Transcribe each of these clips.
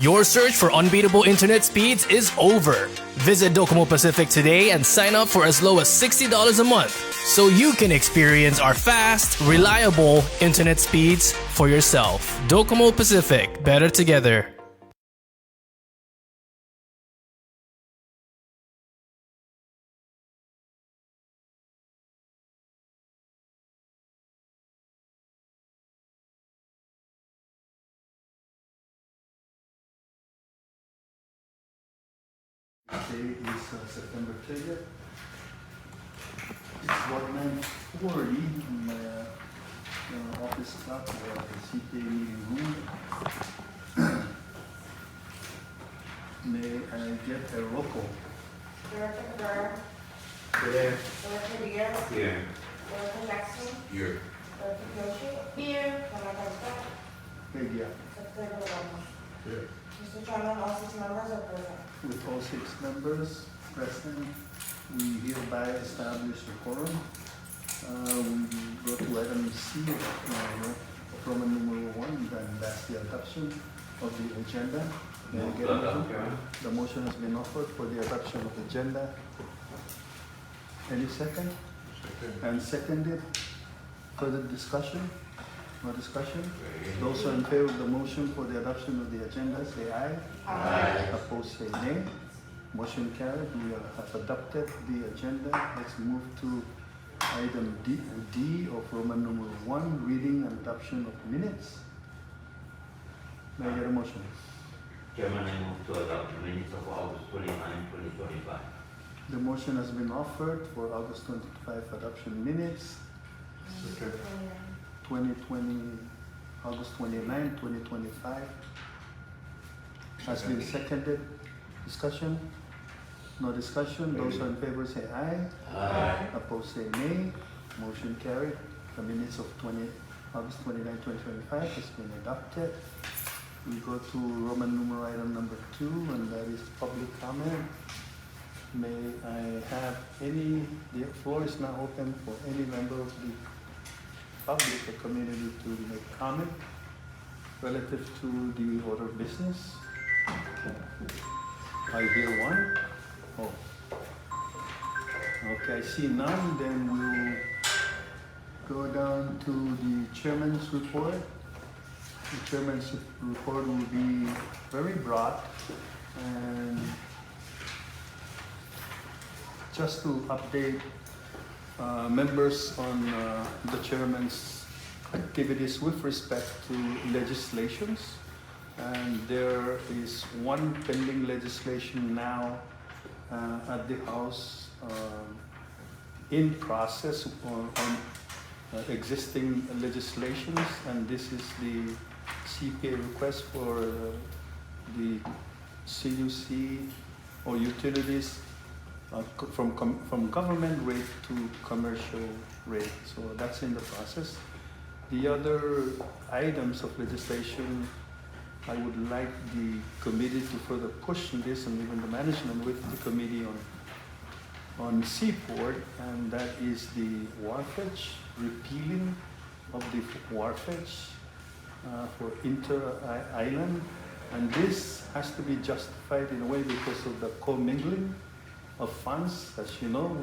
Your search for unbeatable internet speeds is over. Visit Docomo Pacific today and sign up for as low as $60 a month so you can experience our fast, reliable internet speeds for yourself. Docomo Pacific, better together. Today is September 30th. It's about 9:40 in my office clock or the CPA meeting room. May I get a roll call? Director Cabrera. Here. Director Diaz. Here. Director Jackson. Here. Director Yoshi. Here. Director Scott. Okay, yeah. Secretary Ramos. Here. Mr. Chairman, all 6 members are present. With all 6 members present, we hereby establish a quorum. We go to item C, Roman numeral 1, and that's the adoption of the agenda. May I get a motion? The motion has been offered for the adoption of the agenda. Any second? And seconded. Further discussion? No discussion? Those who are in favor of the motion for the adoption of the agenda, say aye. Aye. Opposed, say nay. Motion carried. We have adopted the agenda. Let's move to item D of Roman numeral 1, reading and adoption of minutes. May I get a motion? Chairman, I move to adopt the minutes of August 29, 2025. The motion has been offered for August 25 adoption minutes. 2020, August 29, 2025. Has been seconded. Discussion? No discussion. Those who are in favor say aye. Aye. Opposed say nay. Motion carried. The minutes of August 29, 2025 has been adopted. We go to Roman numeral item number 2, and that is public comment. May I have the floor is now open for any member of the public or community to make comment relative to the order of business. I hear one. Oh. Okay, I see none. Then we'll go down to the chairman's report. The chairman's report will be very broad, and just to update members on the chairman's activities with respect to legislations. And there is one pending legislation now at the House in process on existing legislations, and this is the CPA request for the CUC or utilities from government rate to commercial rate. So that's in the process. The other items of legislation, I would like the committee to further push in this, and even the management with the committee on seaport, and that is the wharfage, repealing of the wharfage for inter-island. And this has to be justified in a way because of the commingling of funds. As you know,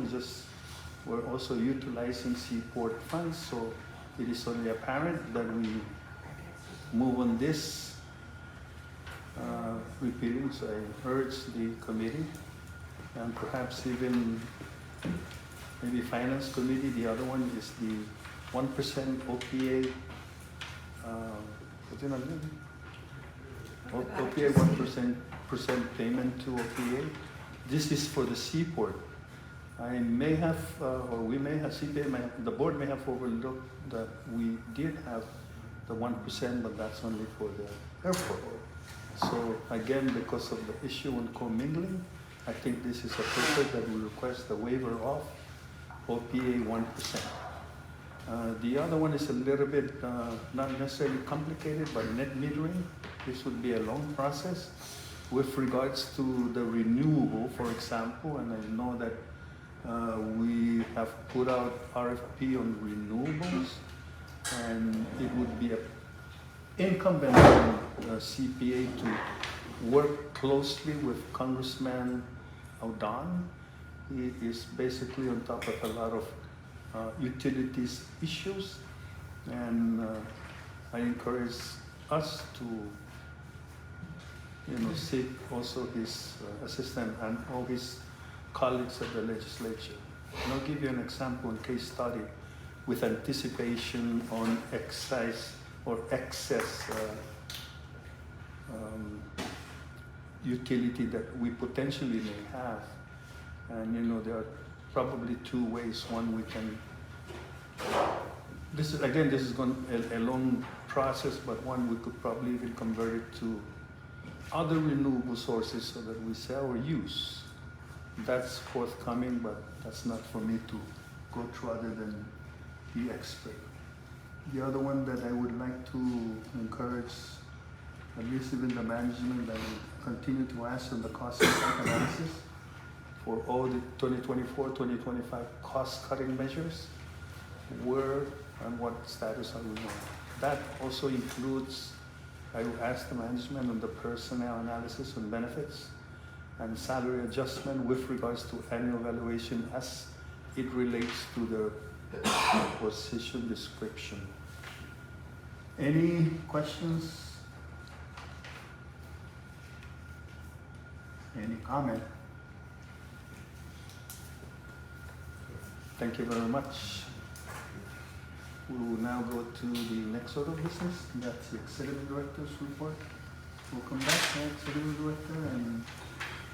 we're also utilizing seaport funds, so it is only apparent that we move on this repealing. So I urge the committee, and perhaps even maybe finance committee. The other one is the 1% OPA. OPA 1% payment to OPA. This is for the seaport. I may have, or we may have, CPA the board may have overlooked that we did have the 1%, but that's only for the airport. So again, because of the issue on commingling, I think this is appropriate that we request the waiver of OPA 1%. The other one is a little bit, not necessarily complicated, but net metering. This would be a long process with regards to the renewable, for example, and I know that we have put out RFP on renewables, and it would be incumbent on CPA to work closely with Congressman Audon. He is basically on top of a lot of utilities issues, and I encourage us to, seek also his assistance and all his colleagues at the legislature. And I'll give you an example, case study with anticipation on excise or excess utility that we potentially may have. And there are probably two ways. One, we can, this is going a long process, but one, we could probably even convert it to other renewable sources so that we sell or use. That's forthcoming, but that's not for me to go through other than the expert. The other one that I would like to encourage, at least even the management, that will continue to ask on the cost impact analysis for all the 2024, 2025 cost-cutting measures. Where and what status are we on? That also includes, I will ask the management on the personnel analysis on benefits and salary adjustment with regards to annual valuation as it relates to the position description. Any questions? Any comment? Thank you very much. We will now go to the next order of business. That's the Executive Director's report. We'll come back to Executive Director and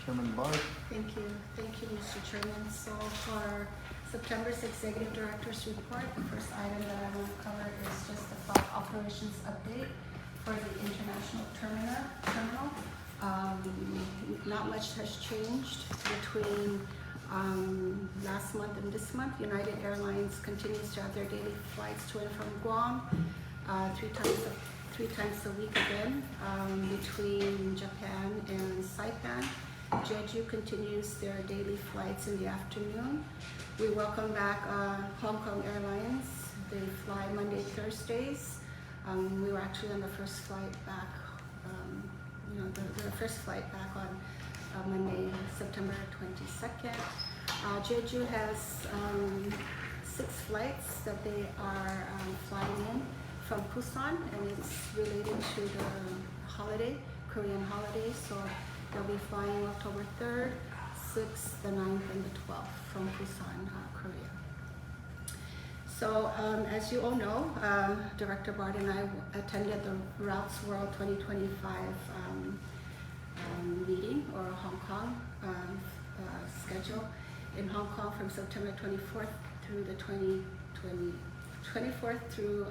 Chairman Barr. Thank you, Mr. Chairman. So for September's Executive Director's report, the first item that I want to cover is just the flight operations update for the international terminal. Not much has changed between last month and this month. United Airlines continues to have their daily flights to and from Guam, three times a week again, between Japan and Saipan. Jeju continues their daily flights in the afternoon. We welcome back Hong Kong Airlines. They fly Monday, Thursdays. We were actually on the first flight back, the first flight back on Monday, September 22nd. Jeju has 6 flights that they are flying in from Busan, and it's related to the Korean holiday. So they'll be flying October 3rd, 6th, the 9th, and the 12th from Busan, Korea. So as you all know, Director Bart and I attended the Routes World 2025 meeting, or Hong Kong schedule in Hong Kong from September 24th through the 24th through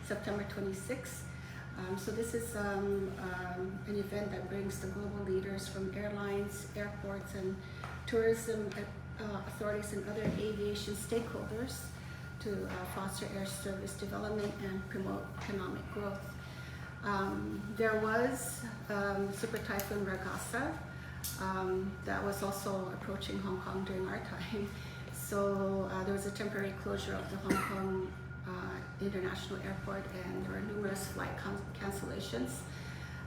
September 26th. So this is an event that brings the global leaders from airlines, airports, and tourism authorities and other aviation stakeholders to foster air service development and promote economic growth. There was Super Typhoon Ragasa that was also approaching Hong Kong during our time. So there was a temporary closure of the Hong Kong International Airport, and there were numerous flight cancellations.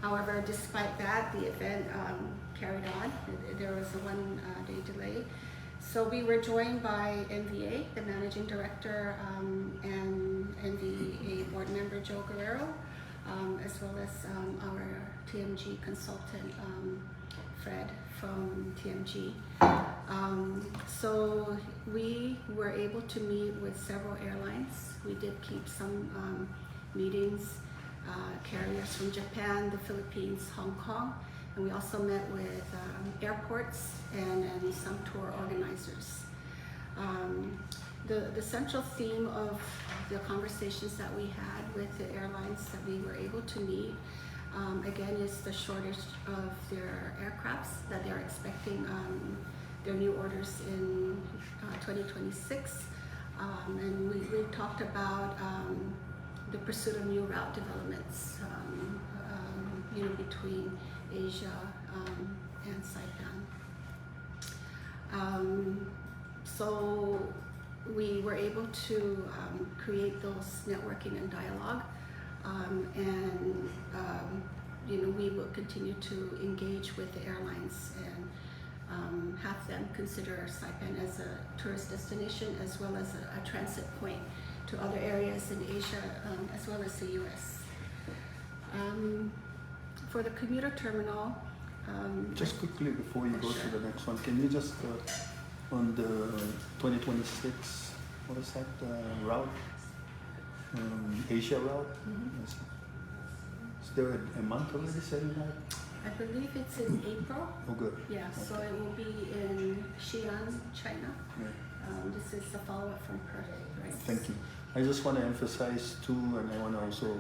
However, despite that, the event carried on. There was a one-day delay. So we were joined by NVA, the Managing Director, and NVA Board Member Joe Guerrero, as well as our TMG consultant, Fred from TMG. So we were able to meet with several airlines. We did keep some meetings, carriers from Japan, the Philippines, Hong Kong, and we also met with airports and some tour organizers. The central theme of the conversations that we had with the airlines that we were able to meet, again, is the shortage of their aircrafts that they're expecting their new orders in 2026. And we talked about the pursuit of new route developments, between Asia and Saipan. So we were able to create those networking and dialogue, and we will continue to engage with the airlines and have them consider Saipan as a tourist destination as well as a transit point to other areas in Asia as well as the US. For the commuter terminal, Just quickly before you go Sure. to the next one, can you just on the 2026, what is that route? Asia route? Mhm. Is there a month already saying that? I believe it's in April. Oh, good. Yeah, so Okay. it will be in Xi'an, China. Yeah. This is the follow-up from Perth, right? Thank you. I just want to emphasize too, and I want to also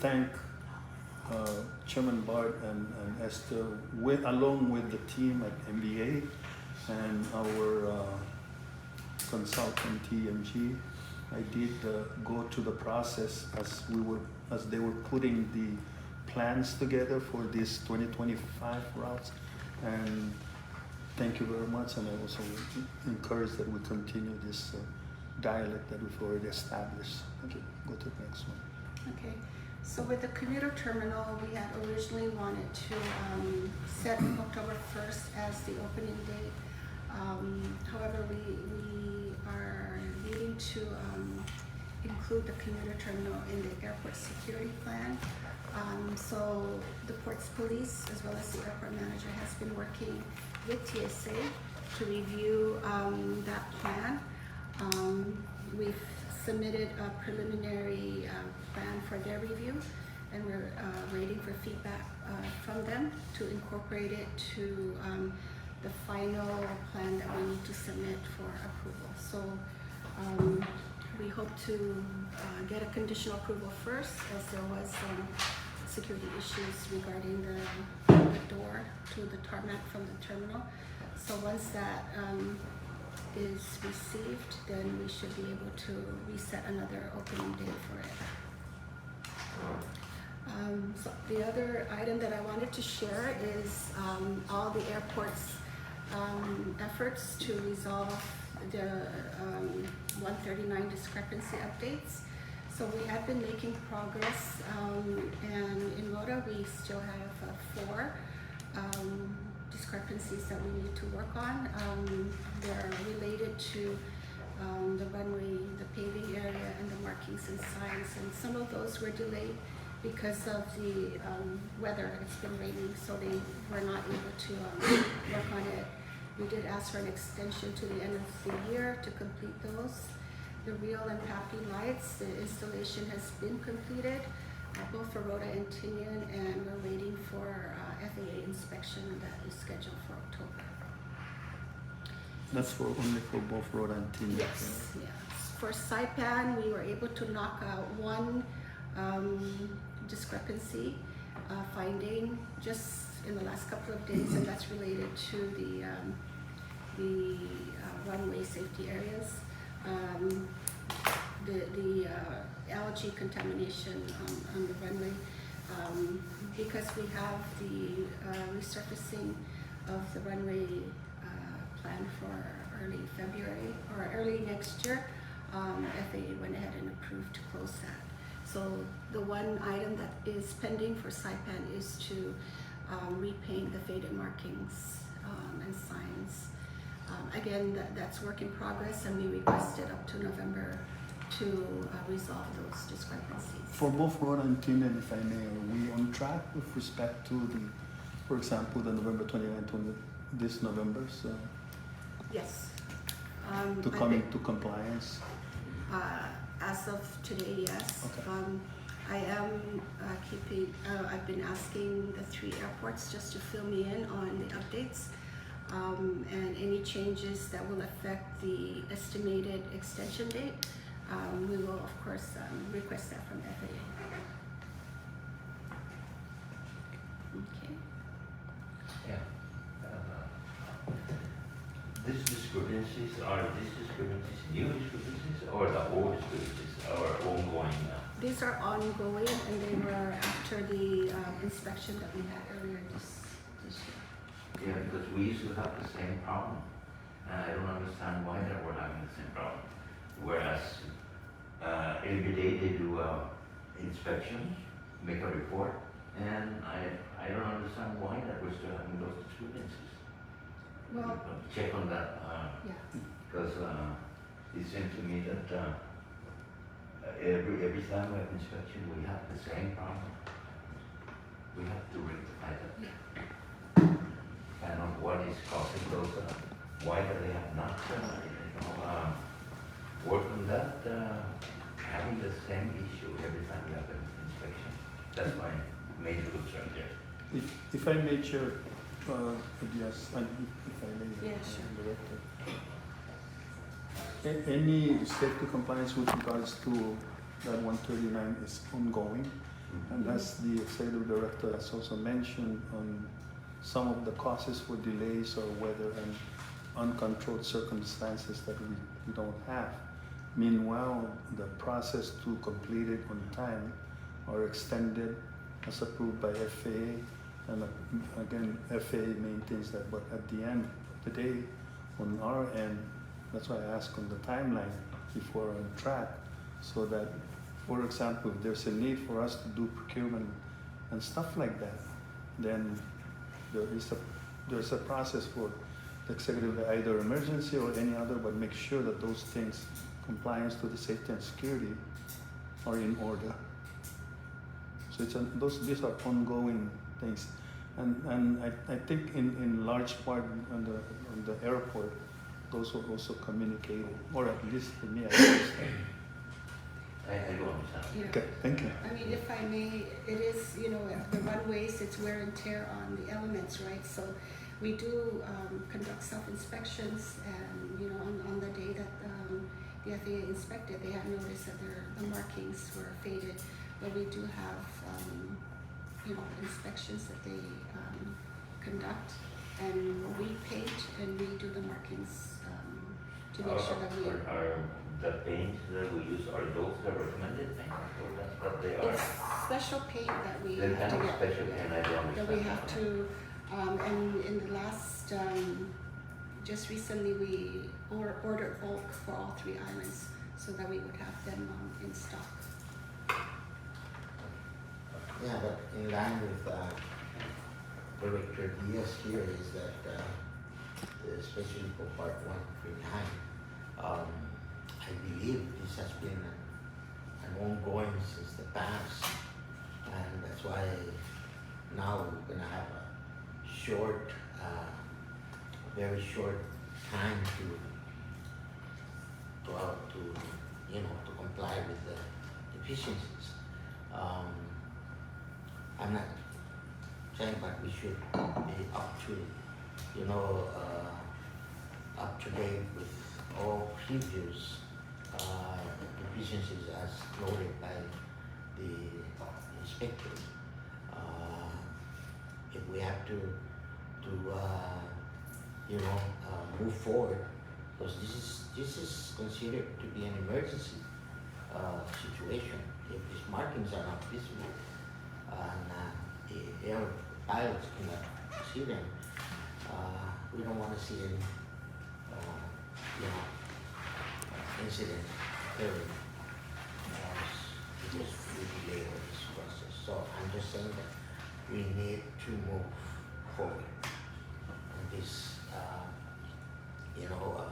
thank Chairman Bart and Esther, along with the team at MBA and our consultant TMG. I did go through the process as they were putting the plans together for these 2025 routes, and thank you very much. And I also encourage that we continue this dialect that we've already established. Thank you. Go to the next one. Okay, so with the commuter terminal, we had originally wanted to set October 1st as the opening date. However, we are needing to include the commuter terminal in the airport security plan. So the port's police as well as the airport manager has been working with TSA to review that plan. We've submitted a preliminary plan for their review, and we're waiting for feedback from them to incorporate it to the final plan that we need to submit for approval. So we hope to get a conditional approval first, as there was some security issues regarding the door to the tarmac from the terminal. So once that is received, then we should be able to reset another opening date for it. So the other item that I wanted to share is all the airport's efforts to resolve the 139 discrepancy updates. So we have been making progress, and in Rota we still have 4 discrepancies that we need to work on. They're related to the runway, the paving area, and the markings and signs, and some of those were delayed because of the weather. It's been raining, so they were not able to work on it. We did ask for an extension to the end of the year to complete those. The reel and PAPI lights, the installation has been completed, both for Rota and Tinian, and we're waiting for FAA inspection that is scheduled for October. That's only for both Rota and Tinian. Yes, yes. For Saipan, we were able to knock out one discrepancy finding just in the last couple of days, and that's related to the runway safety areas. The algae contamination on the runway, because we have the resurfacing of the runway planned for early February or early next year. FAA went ahead and approved to close that. So the one item that is pending for Saipan is to repaint the faded markings and signs. Again, that's work in progress, and we requested up to November to resolve those discrepancies. For both Rota and Tinian, if I may, are we on track with respect to for example, the November 29th, this November, so Yes. to come into compliance? As of today, yes. Okay. I am I've been asking the 3 airports just to fill me in on the updates and any changes that will affect the estimated extension date. We will, of course, request that from FAA. Okay. Yeah. These discrepancies, new discrepancies, or the old discrepancies, or ongoing now? These are ongoing, and they were after the inspection that we had earlier this year. Yeah, because we used to have the same problem, and I don't understand why that we're having the same problem. Whereas every day they do inspection, make a report, And I don't understand why that we're still having those discrepancies. Well, Check on that, yeah, because it seems to me that every time we have inspection, we have the same problem. We have to rectify that. yeah. And on what is causing those, why do they have not, worked on that, having the same issue every time we have an inspection? That's my major concern there. If I may, Chair, yes, and if I may, Yeah, sure. Director. Any safety compliance with regards to that 139 is ongoing. And as the Executive Director has also mentioned on some of the causes for delays or weather and uncontrolled circumstances that we don't have. Meanwhile, the process to complete it on time are extended as approved by FAA. And again, FAA maintains that, but at the end of the day, on our end, that's why I ask on the timeline if we're on track, so that, for example, if there's a need for us to do procurement and stuff like that, then there's a process for the executive, either emergency or any other, but make sure that those things, compliance to the safety and security, are in order. So these are ongoing things, and I think in large part on the airport, those were also communicated, or at least to me, I understand. I do understand. Yeah. Okay, thank you. I mean, if I may, it is, you know, the runways, it's wear and tear on the elements, right? So we do conduct self-inspections, and, you know, on the day that the FAA inspected, they had noticed that the markings were faded, but we do have, you know, inspections that they conduct, and we paint and we do the markings to make sure that we... Are the paints that we use, are those the recommended paint, or that's what they are? It's special paint that we They have to have get. special paint, I don't understand. That we have to, and in the last, just recently we ordered bulk for all 3 islands so that we would have them in stock. Yeah, but in line with Director Diaz here is that, especially for Part 139, I believe this has been an ongoing since the past, and that's why now we're gonna have a short, very short time to you know, to comply with the deficiencies. I'm not saying that we should be up to, you know, up to date with all previous deficiencies as noted by the inspector. If we have to you know, move forward, because this is considered to be an emergency situation. If these markings are not visible and the air pilots cannot see them, we don't want to see any you know, incident occurring because we delay this process. So I'm just saying that we need to move forward on this, you know,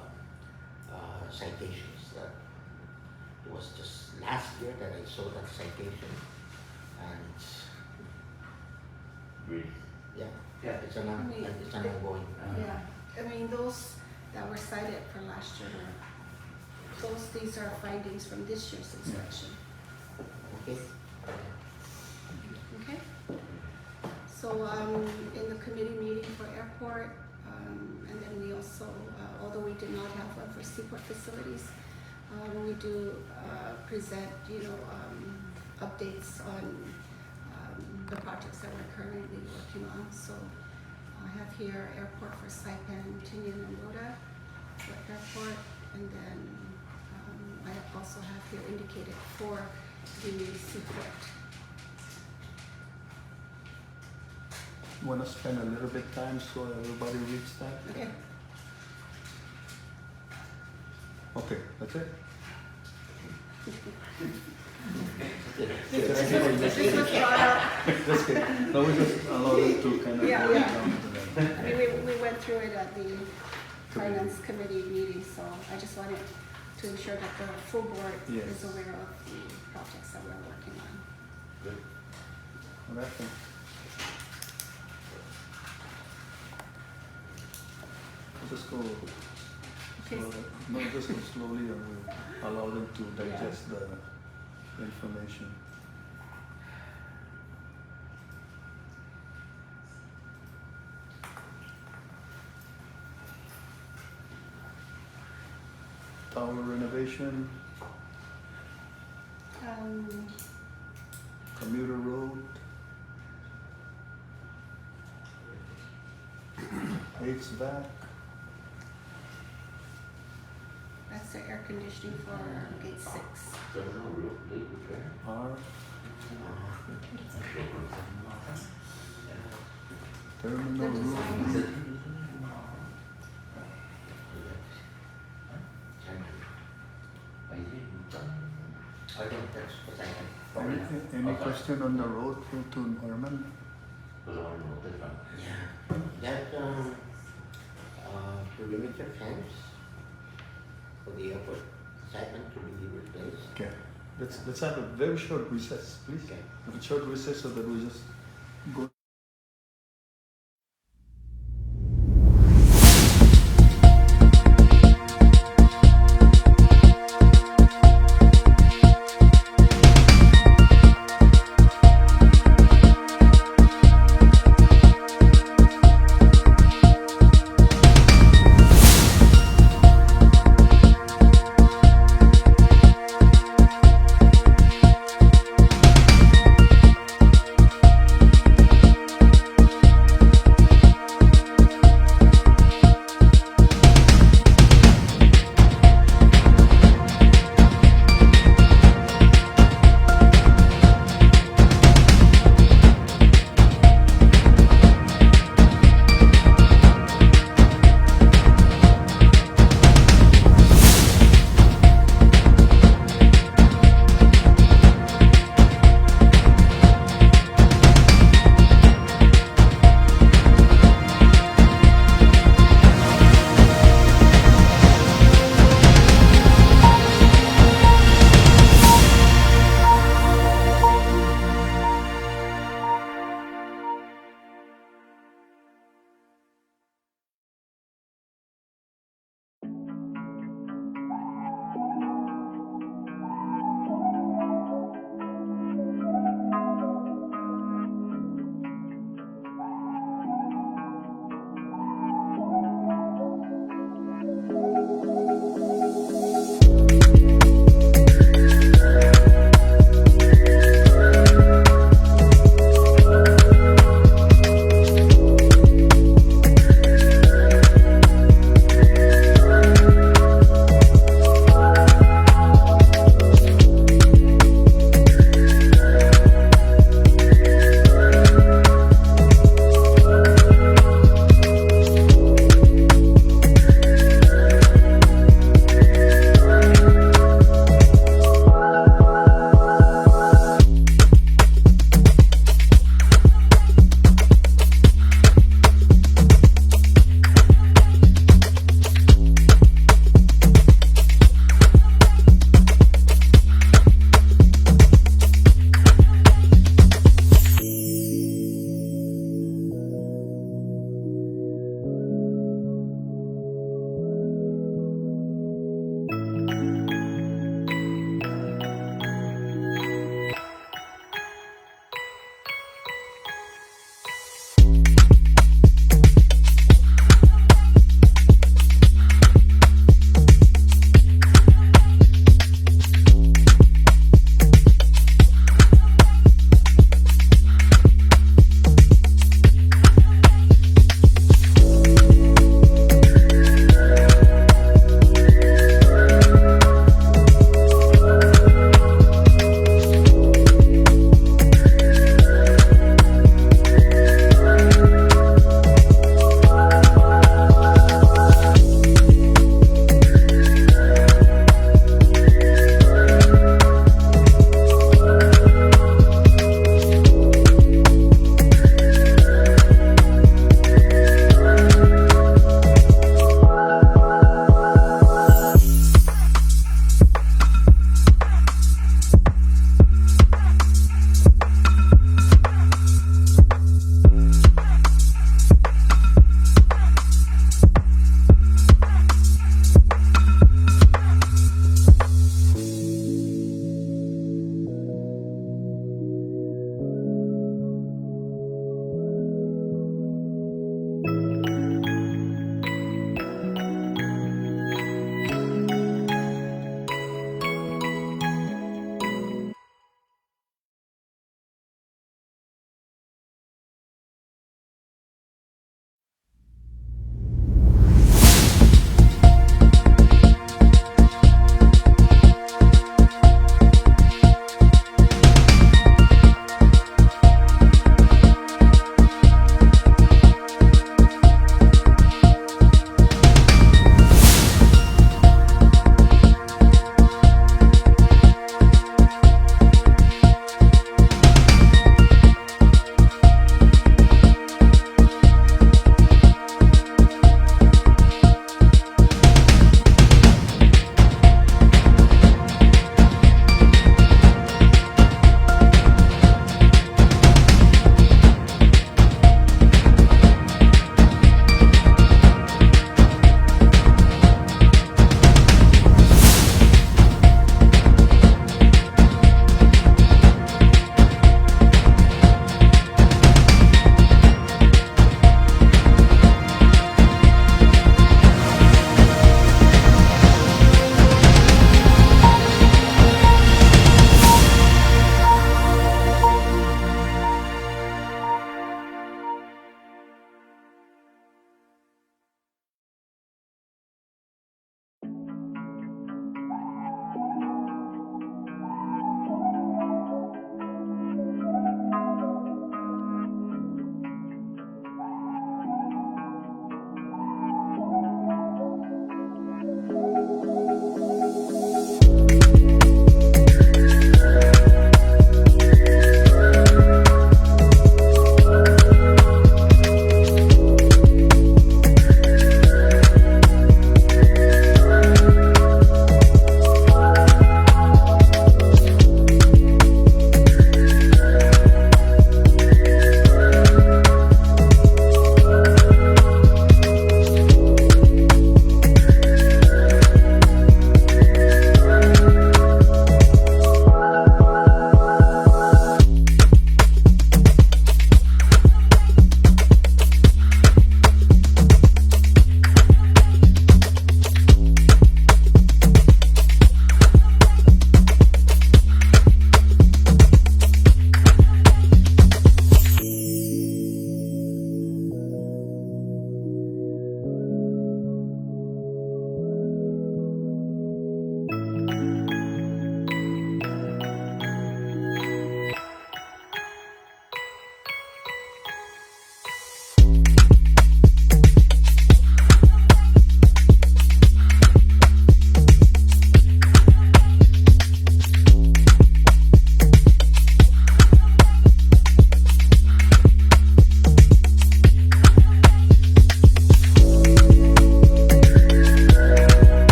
citations. That it was just last year that I saw that citation, and it's, Really? yeah, Yeah. it's an ongoing. Yeah, I mean, those that were cited for last year, these are findings from this year's inspection. Okay. Okay? So, in the committee meeting for airport, and then we also, although we did not have one for seaport facilities, we do present, you know, updates on the projects that we're currently working on. So I have here airport for Saipan, Tinian, and Rota for airport, and then I also have here indicated for the seaport. You want to spend a little bit time so everybody reads that? Okay. Okay, that's it. This was brought up. Just kidding. No, we just allow them to kind of Yeah, go yeah. down to them. I mean, we went through it at the finance committee meeting, so I just wanted to ensure that the full board Yes. is aware of the projects that we're working on. Good. All right, then. Just go Okay. slowly. No, just go slowly and we'll allow them to digest the information. Tower renovation, commuter road, HVAC, That's the air conditioning for gate 6. Terminal roof leak repair. R, terminal The room, design. I think that's what I can. any question on the road to Norman? Yeah, that perimeter fence for the airport, Saipan to be replaced. Okay, let's have a very short recess, please. Okay. Have a short recess so that we just go.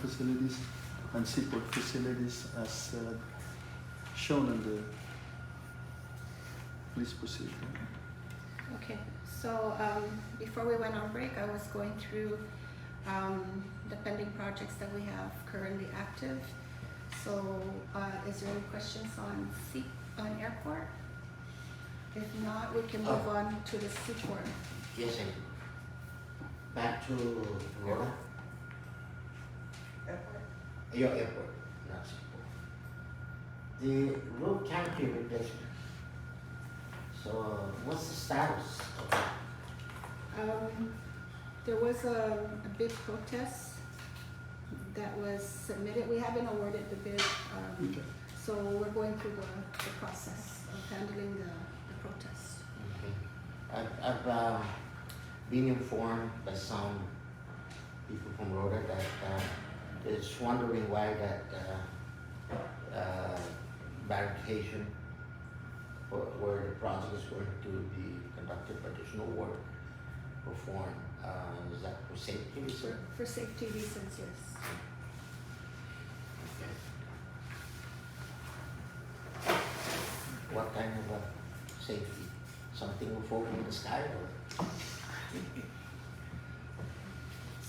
facilities and seaport facilities as shown in the lease procedure. Okay, so before we went on break, I was going through the pending projects that we have currently active. So is there any questions on airport? If not, we can move on to the seaport. Yes, I do. Back to Rota, Airport. your airport, not seaport. The road canopy replacement. So what's the status of that? There was a big protest that was submitted. We haven't awarded the bid, Okay. so we're going through the process of handling the protest. Okay. I've been informed by some people from Rota that is wondering why that barricading where the project is going to be conducted, additional work performed. Is that for safety reasons? For safety reasons, yes. Okay. What kind of safety? Something will fall from the sky or?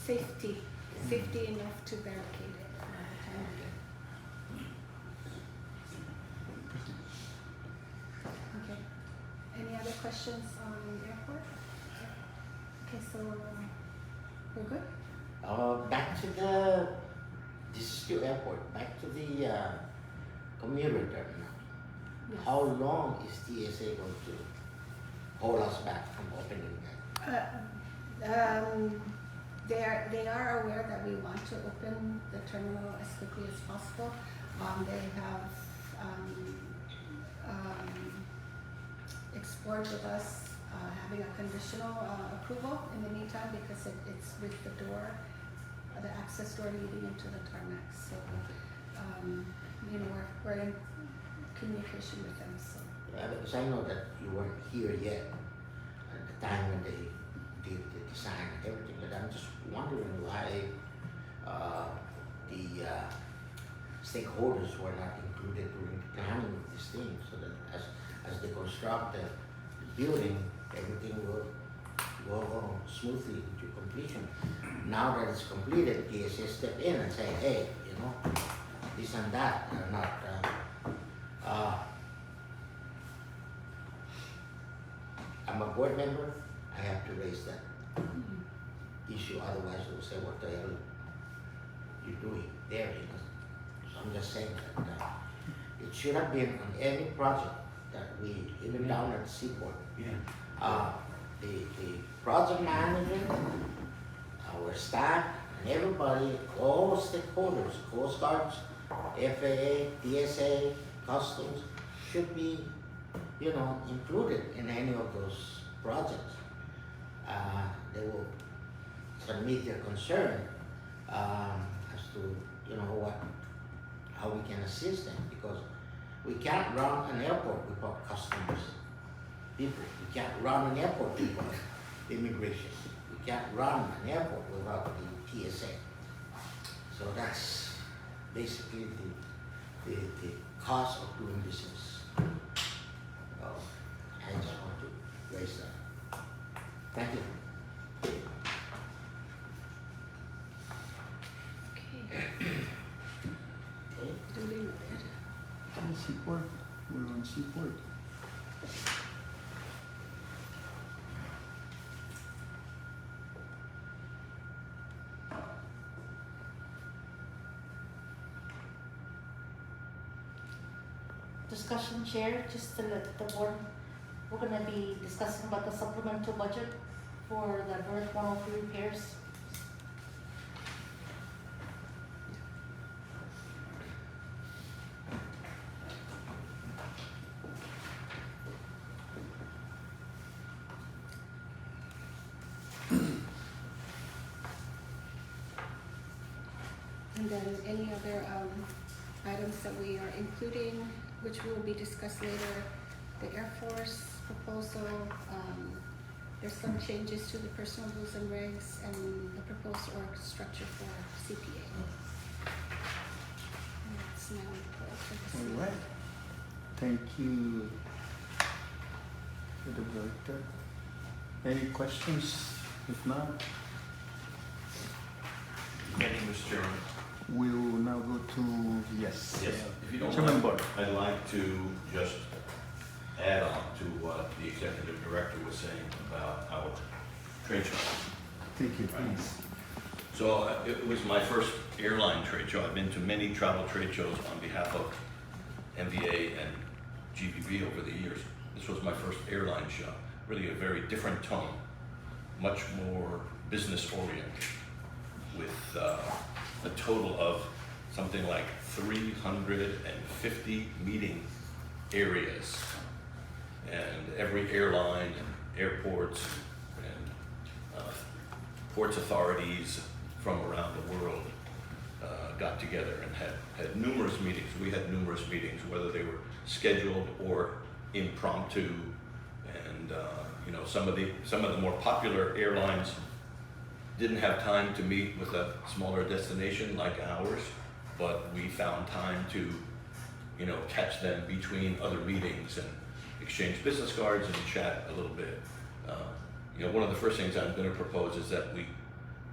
Safety enough to barricade it. Okay. Any other questions on the airport? Okay, so we're good? Back to this is still airport, back to the commuter terminal. Yes. How long is TSA going to hold us back from opening that? They are aware that we want to open the terminal as quickly as possible. They have explored with us having a conditional approval in the meantime because it's with the door, the access door leading into the tarmac. So, we're in communication with them. So. Yeah, because I know that you weren't here yet at the time when they did the design and everything, but I'm just wondering why the stakeholders were not included during the planning of this thing, so that as they construct the building, everything will go smoothly to completion. Now that it's completed, TSA step in and say, hey, this and that are not. I'm a board member. I have to raise that issue. Otherwise, they'll say, "What the hell you doing there?" So I'm just saying that it should have been on any project that we, even down at the seaport. Yeah. The project manager, our staff, and everybody, all stakeholders, Coast Guards, FAA, TSA, Customs, should be, included in any of those projects. They will submit their concern as to, how we can assist them, because we can't run an airport without customs people. We can't run an airport without immigration. We can't run an airport without the TSA. So that's basically the cost of doing business. I just want to raise that. Thank you. Okay. Duly noted. Seaport, we're on seaport. Discussion, Chair, just to let the board, we're gonna be discussing about the supplemental budget for the Berth 103 repairs. And then any other items that we are including, which will be discussed later, the Air Force proposal, there's some changes to the personal rules and regs and the proposed org structure for CPA. enforcement. For the All city. right. Thank you, the director. Any questions? If not, Thank you, Mr. Chairman. we will now go to, yes. Yes, if you don't Chairman mind, Board. I'd like to just add on to what the executive director was saying about our trade show. Thank you, please. So it was my first airline trade show. I've been to many travel trade shows on behalf of MVA and GBB over the years. This was my first airline show. Really a very different tone, much more business oriented, with a total of something like 350 meeting areas. And every airline and airports and ports authorities from around the world got together and had numerous meetings. We had numerous meetings, whether they were scheduled or impromptu. And you know, some of the more popular airlines didn't have time to meet with a smaller destination like ours, but we found time to, you know, catch them between other meetings and exchange business cards and chat a little bit. You know, one of the first things I'm going to propose is that we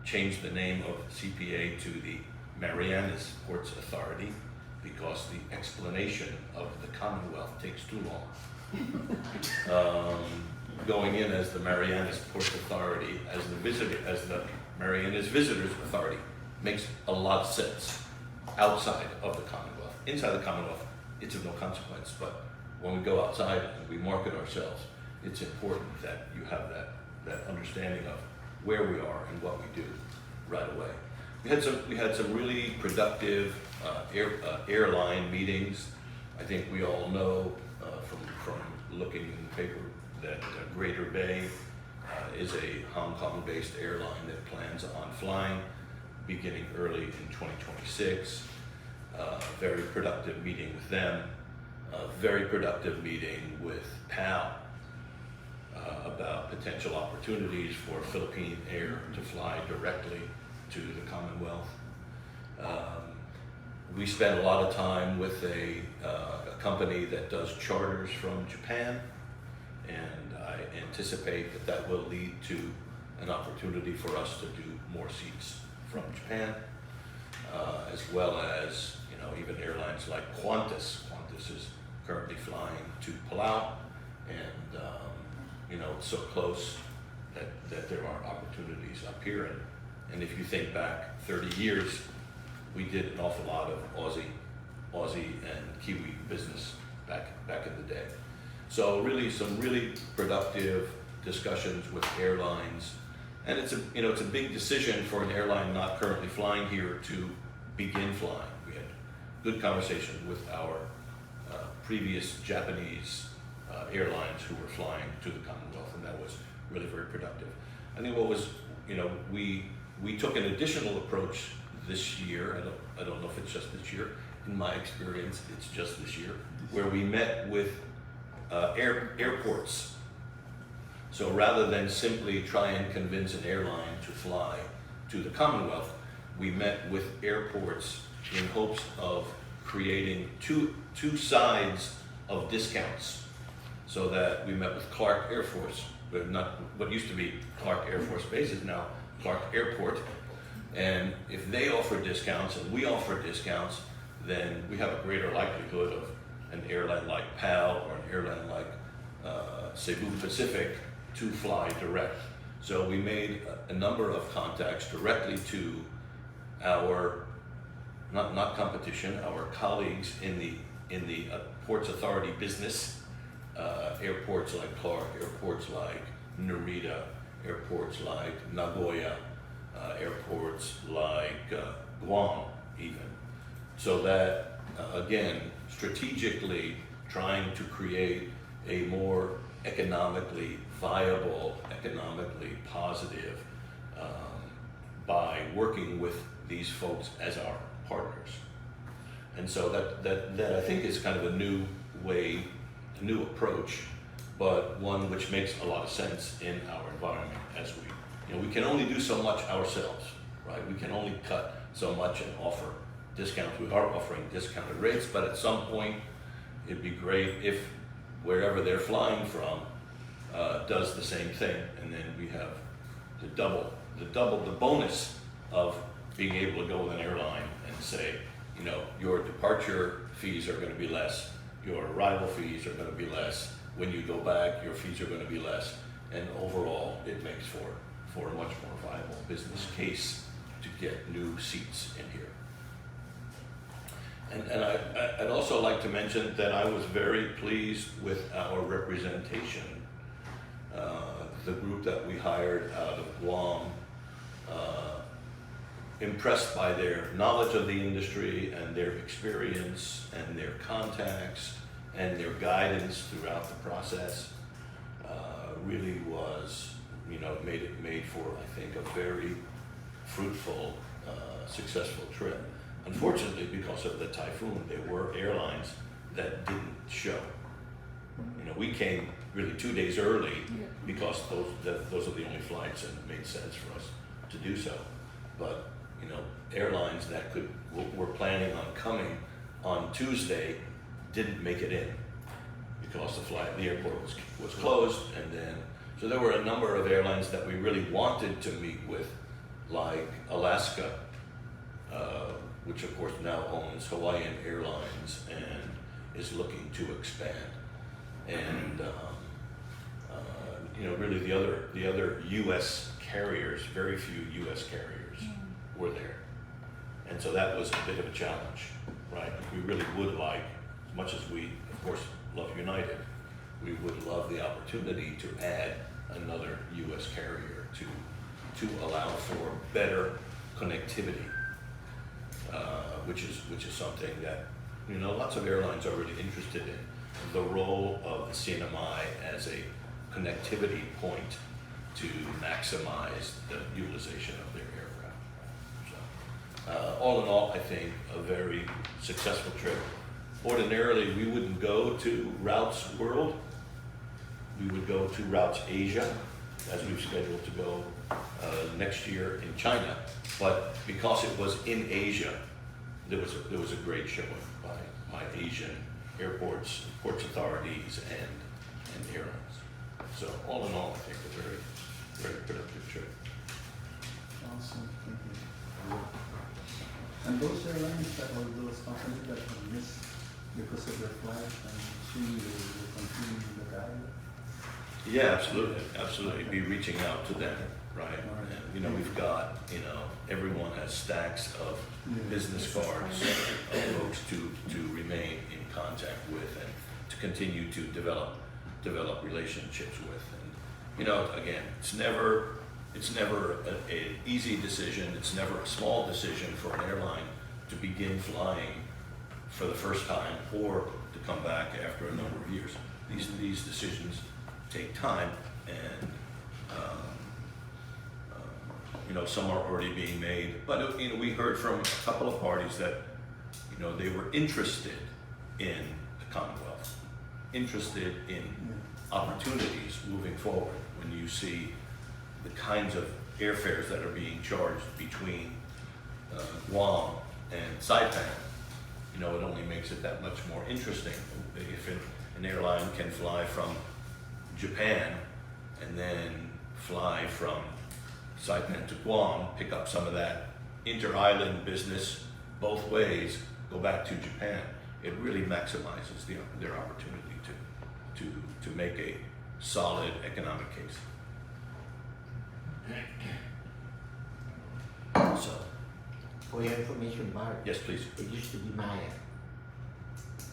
change the name of CPA to the Marianas Ports Authority, because the explanation of the Commonwealth takes too long. Going in as the Marianas Ports Authority, as the Marianas Visitors Authority, makes a lot of sense outside of the Commonwealth. Inside the Commonwealth, it's of no consequence, but when we go outside and we market ourselves, it's important that you have that understanding of where we are and what we do right away. We had some really productive airline meetings. I think we all know from looking in the paper that Greater Bay is a Hong Kong-based airline that plans on flying beginning early in 2026. Very productive meeting with them. A very productive meeting with PAL about potential opportunities for Philippine Air to fly directly to the Commonwealth. We spent a lot of time with a company that does charters from Japan, and I anticipate that will lead to an opportunity for us to do more seats from Japan, as well as, you know, even airlines like Qantas. Qantas is currently flying to Palau, and you know, it's so close that there are opportunities up here. And if you think back 30 years, we did an awful lot of Aussie and Kiwi business back in the day. So really, some really productive discussions with airlines, and it's a big decision for an airline not currently flying here to begin flying. We had good conversations with our previous Japanese airlines who were flying to the Commonwealth, and that was really very productive. I think what was, you know, we took an additional approach this year. I don't know if it's just this year. In my experience, it's just this year, where we met with airports. So rather than simply try and convince an airline to fly to the Commonwealth, we met with airports in hopes of creating two sides of discounts. So that we met with Clark Air Force, but not what used to be Clark Air Force Base is now Clark Airport. And if they offer discounts and we offer discounts, then we have a greater likelihood of an airline like PAL or an airline like Cebu Pacific to fly direct. So we made a number of contacts directly to our, not competition, our colleagues in the Ports Authority business, airports like Clark, airports like Narita, airports like Nagoya, airports like Guam even. So that, again, strategically trying to create a more economically viable, economically positive, by working with these folks as our partners. And so that I think is kind of a new way, a new approach, but one which makes a lot of sense in our environment as we can only do so much ourselves, right? We can only cut so much and offer discounts. We are offering discounted rates, but at some point, it'd be great if wherever they're flying from does the same thing, and then we have the bonus of being able to go with an airline and say, you know, your departure fees are going to be less, your arrival fees are going to be less, when you go back, your fees are going to be less, and overall, it makes for a much more viable business case to get new seats in here. And I'd also like to mention that I was very pleased with our representation. The group that we hired out of Guam, impressed by their knowledge of the industry and their experience and their contacts and their guidance throughout the process, really was, you know, made for, I think, a very fruitful, successful trip. Unfortunately, because of the typhoon, there were airlines that didn't show. You know, we came really 2 days early because those are the only flights and it made sense for us to do so. But, you know, airlines that were planning on coming on Tuesday didn't make it in because the airport was closed, and then, so there were a number of airlines that we really wanted to meet with, like Alaska, which of course now owns Hawaiian Airlines and is looking to expand. And you know, really the other U.S. carriers, very few U.S. carriers were there, and so that was a bit of a challenge, right? We really would like, as much as we of course love United, we would love the opportunity to add another U.S. carrier to allow for better connectivity, which is something that, you know, lots of airlines are really interested in. The role of the CNMI as a connectivity point to maximize the utilization of their aircraft. So, all in all, I think a very successful trip. Ordinarily, we wouldn't go to Routes World. We would go to Routes Asia, as we've scheduled to go next year in China. But because it was in Asia, there was a great showing by Asian airports, ports authorities, and airlines. So all in all, I think a very, very productive trip. Awesome, thank you. And those airlines, those companies that were missed because of their flight, and assuming they will continue the dialogue? Yeah, absolutely. Be reaching out to them, right? And, you know, we've got, you know, everyone has stacks of business cards of folks to remain in contact with and to continue to develop relationships with. And, you know, again, it's never an easy decision. It's never a small decision for an airline to begin flying for the first time or to come back after a number of years. These decisions take time, and you know, some are already being made. But you know, we heard from a couple of parties that, you know, they were interested in the Commonwealth, interested in opportunities moving forward. When you see the kinds of airfares that are being charged between Guam and Saipan, you know, it only makes it that much more interesting. If an airline can fly from Japan and then fly from Saipan to Guam, pick up some of that inter-island business both ways, go back to Japan, it really maximizes their opportunity to make a solid economic case. So, For your information, Mark. yes, please. It used to be Maya,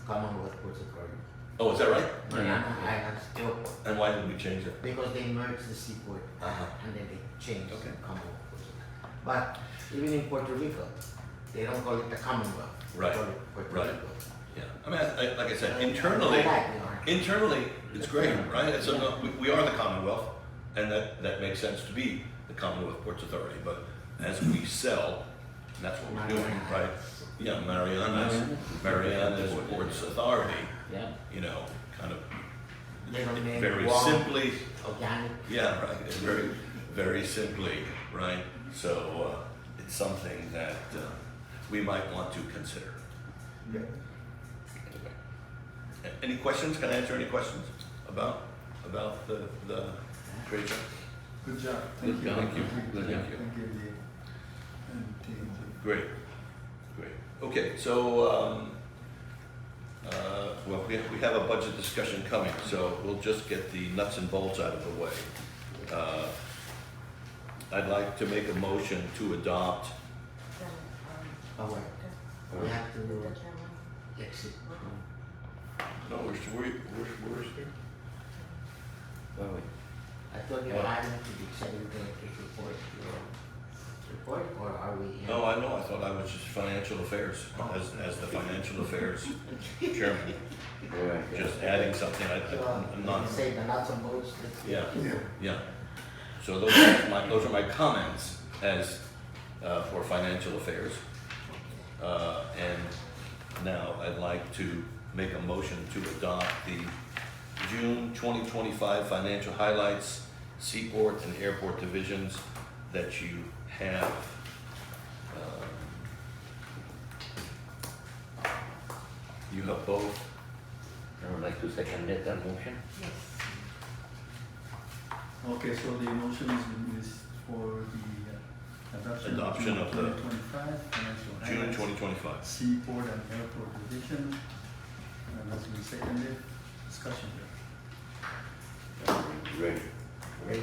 Commonwealth Ports Authority. Oh, is that right? Mariana Islands Airport. And why did we change it? Because they merged the seaport and then they changed Okay. the Commonwealth Ports Authority. But even in Puerto Rico, they don't call it the Commonwealth. They Right. call it Puerto Right. Rico. Yeah, I mean, like I said, internally, it's great, right? It's we are the Commonwealth, and that makes sense to be the Commonwealth Ports Authority. But as we sell, and that's what we're doing, right? Yeah, Mariana's Ports Authority. Yeah. You know, kind of Middle name, very Guam, simply. Organic. Yeah, right. Very, very simply, right? So it's something that we might want to consider. Yeah. Any questions? Can I answer any questions about the trade show? Good job. Good job. Thank you. Good job. Thank you, Lee. And team. Great. Okay, so, well, we have a budget discussion coming, so we'll just get the nuts and bolts out of the way. I'd like to make a motion to adopt, Oh, wait. We have to exit. no, we're still, Well, wait. I thought you were adding to the executive director's report, or are we? in- no, I know, I thought I was just financial affairs, as the financial affairs chairman, just adding something, I'm not. Say the nuts and bolts. Yeah. Yeah. Yeah, so those are my comments as, for financial affairs. And now I'd like to make a motion to adopt the June 2025 financial highlights, seaport and airport divisions that you have. You have both. I would like to second that motion. Yes. Okay, so the motion is for the Adoption of the 2025 financial June highlights, 2025. Seaport and Airport Division. And that's been seconded. Discussion here. Ready.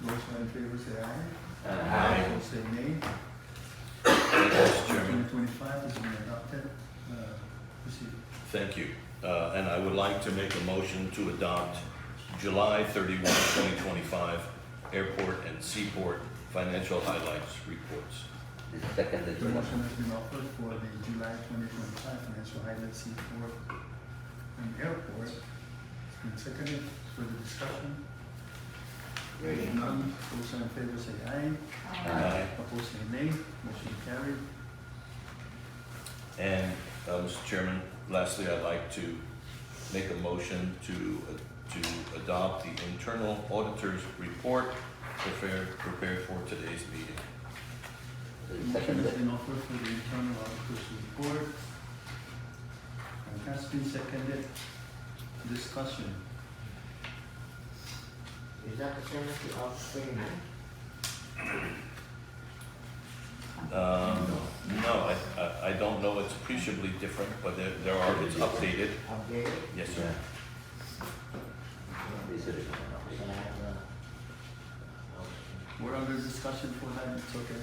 Those in favor say aye. Aye. Opposed say nay. Mr. Chairman. 2025 has been adopted. Proceed. Thank you. And I would like to make a motion to adopt July 31, 2025 airport and seaport financial highlights reports. Second The motion. motion has been offered for the July 2025 financial highlights, Seaport and Airport. It's been seconded for the discussion. Hearing none, those in favor say aye. Aye. Opposed say nay. Motion carried. And, Mr. Chairman, lastly, I'd like to make a motion to adopt the internal auditor's report prepared for today's meeting. The motion has been offered for the internal auditor's report and has been seconded. Discussion. Is that the same as the August 29th? No, I don't know, it's appreciably different, but there are, it's updated. Updated? Yes, sir. Can I have We're under discussion for that, it's okay.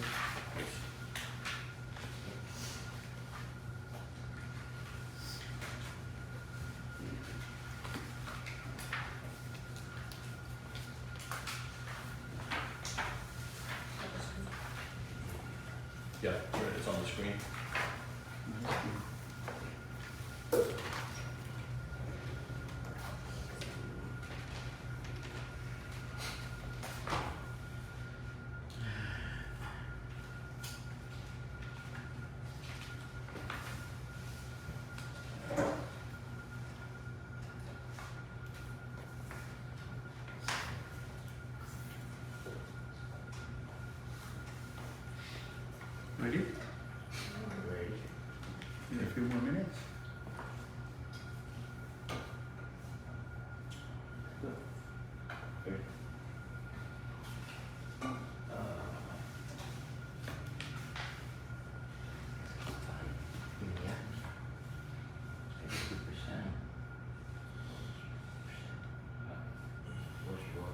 Yeah, it's on the screen. Ready? Ready? In a few more minutes. Yeah. 82%. For sure.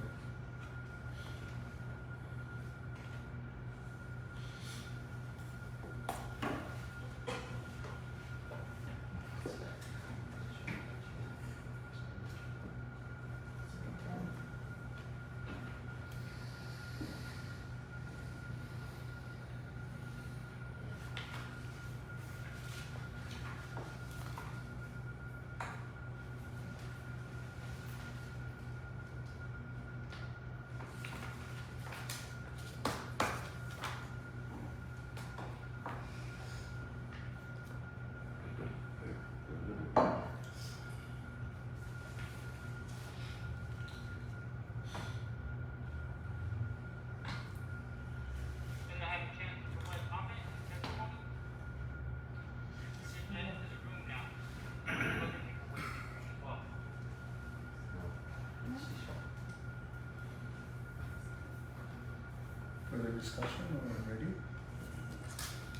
Further discussion or ready?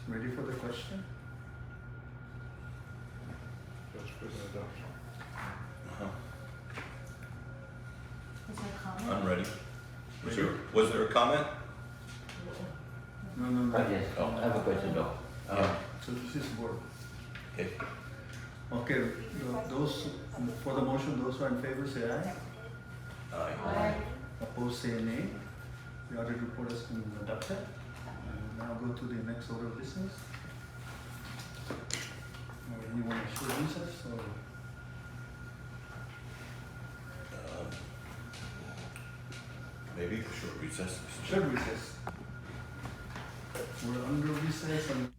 Ready for the question? That's for the adoption. Uh-huh. Is there a comment? I'm ready. Was there a comment? No. Yes, oh, I have a question though. So this is board. Okay. Okay, those, for the motion, those who are in favor say aye. Aye. Opposed say nay. The audit report has been adopted. And now go to the next order of business. Anyone should recess or? Maybe a short recess. Should recess. We're under recess and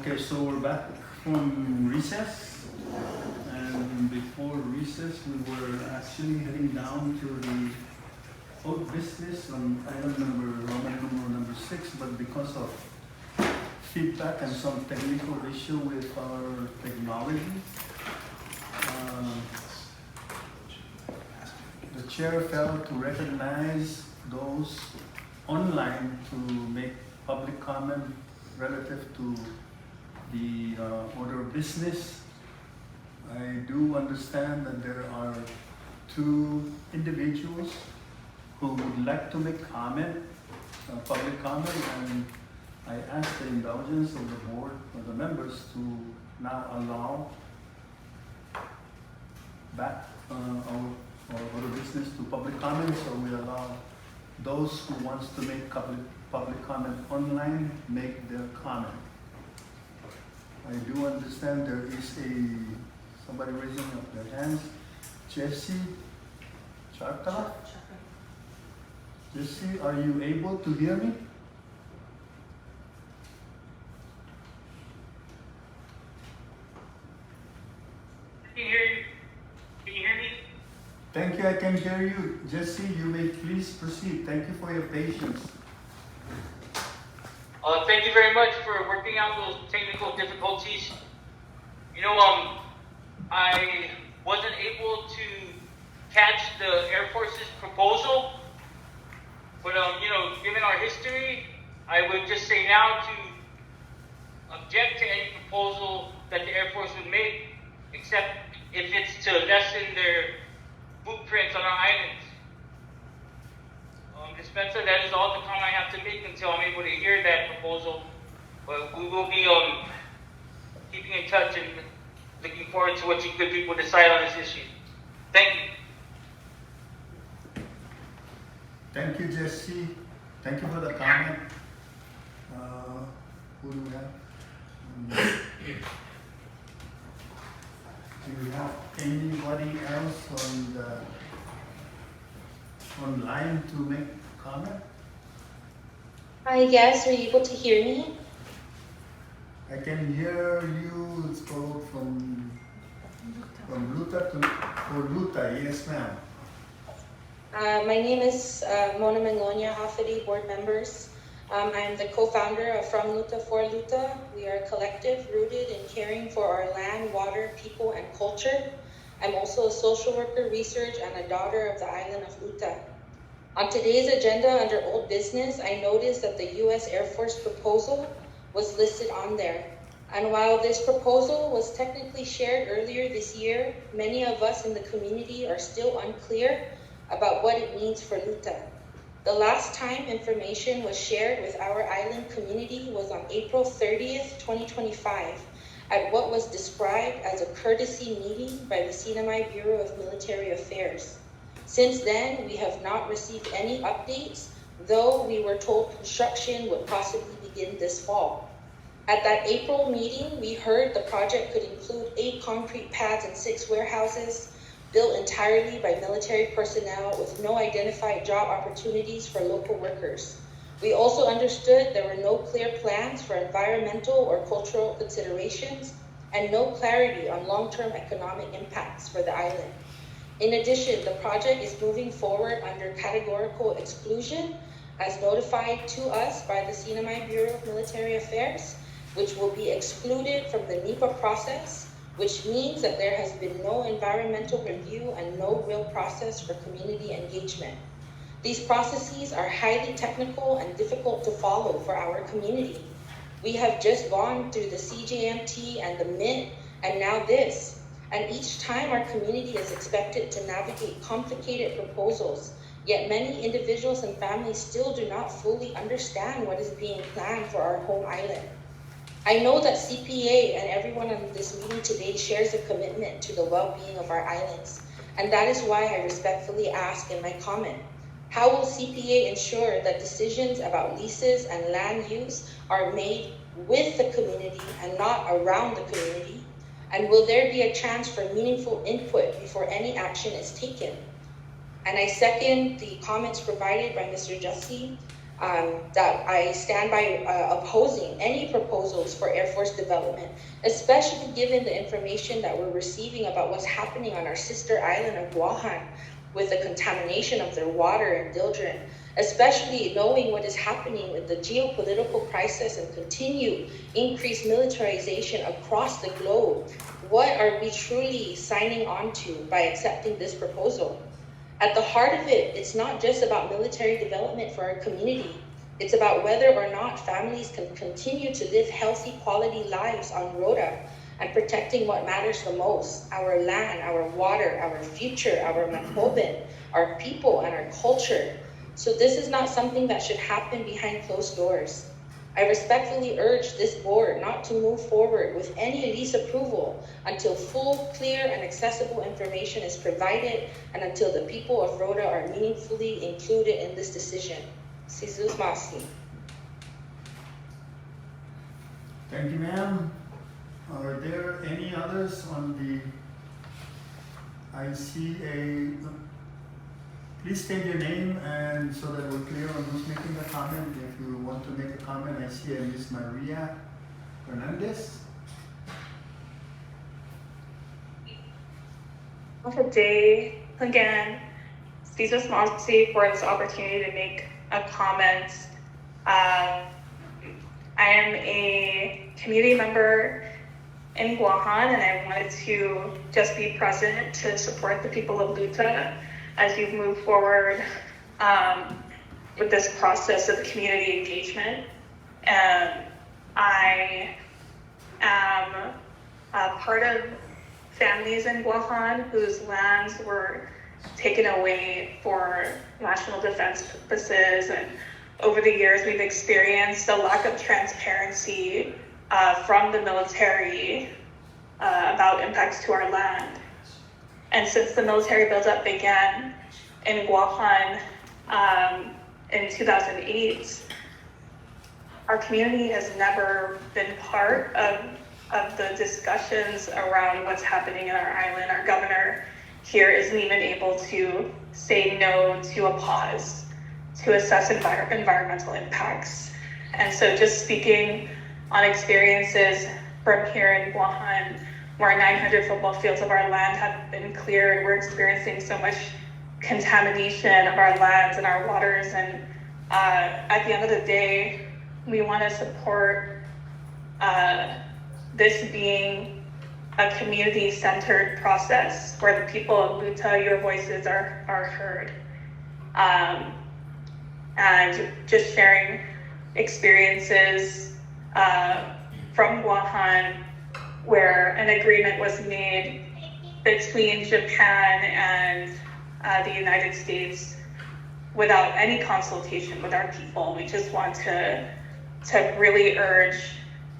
Okay, so we're back from recess, and before recess, we were actually heading down to the old business on item Roman numeral number 6, but because of feedback and some technical issue with our technology, the chair failed to recognize those online to make public comment relative to the order of business. I do understand that there are 2 individuals who would like to make comment, public comment, and I ask the indulgence of the board or the members to now allow back our order of business to public comment, so we allow those who wants to make public comment online make their comment. I do understand there is somebody raising up their hands. Jesse Charta? Jesse, are you able to hear me? Can you hear you? Can you hear me? Thank you, I can hear you. Jesse, you may please proceed. Thank you for your patience. Thank you very much for working out those technical difficulties. You know, I wasn't able to catch the Air Force's proposal, but you know, given our history, I would just say now to object to any proposal that the Air Force would make, except if it's to lessen their footprints on our islands. Dispenser, that is all the comment I have to make until I'm able to hear that proposal. But we will be keeping in touch and looking forward to what you good people decide on this issue. Thank you. Thank you, Jesse. Thank you for the comment. Who do we have? Do we have anybody else online to make comment? Hi, yes, are you able to hear me? I can hear you. It's called from Rota to Rota. Yes, ma'am. My name is Mona Mangloña II, board members. I'm the co-founder of From Luta for Luta. We are a collective rooted in caring for our land, water, people, and culture. I'm also a social worker, research, and a daughter of the island of Uta. On today's agenda under old business, I noticed that the U.S. Air Force proposal was listed on there. And while this proposal was technically shared earlier this year, many of us in the community are still unclear about what it means for Luta. The last time information was shared with our island community was on April 30th, 2025, at what was described as a courtesy meeting by the Sinamay Bureau of Military Affairs. Since then, we have not received any updates, though we were told construction would possibly begin this fall. At that April meeting, we heard the project could include 8 concrete pads and 6 warehouses, built entirely by military personnel with no identified job opportunities for local workers. We also understood there were no clear plans for environmental or cultural considerations and no clarity on long-term economic impacts for the island. In addition, the project is moving forward under categorical exclusion as notified to us by the Sinamay Bureau of Military Affairs, which will be excluded from the NEPA process, which means that there has been no environmental review and no real process for community engagement. These processes are highly technical and difficult to follow for our community. We have just gone through the CJMT and the MINT, and now this. And each time our community is expected to navigate complicated proposals, yet many individuals and families still do not fully understand what is being planned for our home island. I know that CPA and everyone on this meeting today shares a commitment to the well-being of our islands, and that is why I respectfully ask in my comment, how will CPA ensure that decisions about leases and land use are made with the community and not around the community? And will there be a chance for meaningful input before any action is taken? And I second the comments provided by Mr. Jussi. that I stand by opposing any proposals for Air Force development, especially given the information that we're receiving about what's happening on our sister island of Guahan with the contamination of their water and Dildren, especially knowing what is happening with the geopolitical crisis and continued increased militarization across the globe. What are we truly signing on to by accepting this proposal? At the heart of it, it's not just about military development for our community. It's about whether or not families can continue to live healthy, quality lives on Rota and protecting what matters the most, our land, our water, our future, our Manhoban, our people, and our culture. So this is not something that should happen behind closed doors. I respectfully urge this board not to move forward with any lease approval until full, clear, and accessible information is provided and until the people of Rota are meaningfully included in this decision. Sizus Masi. Thank you, ma'am. Are there any others on the ICA? Please state your name and so that we're clear on who's making the comment. If you want to make a comment, I see a Miss Maria Hernandez. Good day again. Cesar Mossi for this opportunity to make a comment. I am a community member in Guahan, and I wanted to just be present to support the people of Luta as you move forward with this process of community engagement. I am part of families in Guahan whose lands were taken away for national defense purposes, and over the years we've experienced a lack of transparency from the military about impacts to our land. And since the military buildup began in Guahan in 2008, our community has never been part of the discussions around what's happening in our island. Our governor here isn't even able to say no to a pause to assess environmental impacts. And so just speaking on experiences from here in Guahan, where 900 football fields of our land have been cleared, we're experiencing so much contamination of our lands and our waters. And at the end of the day, we want to support this being a community-centered process where the people of Luta, your voices are heard. And just sharing experiences from Guahan where an agreement was made between Japan and the United States without any consultation with our people. We just want to really urge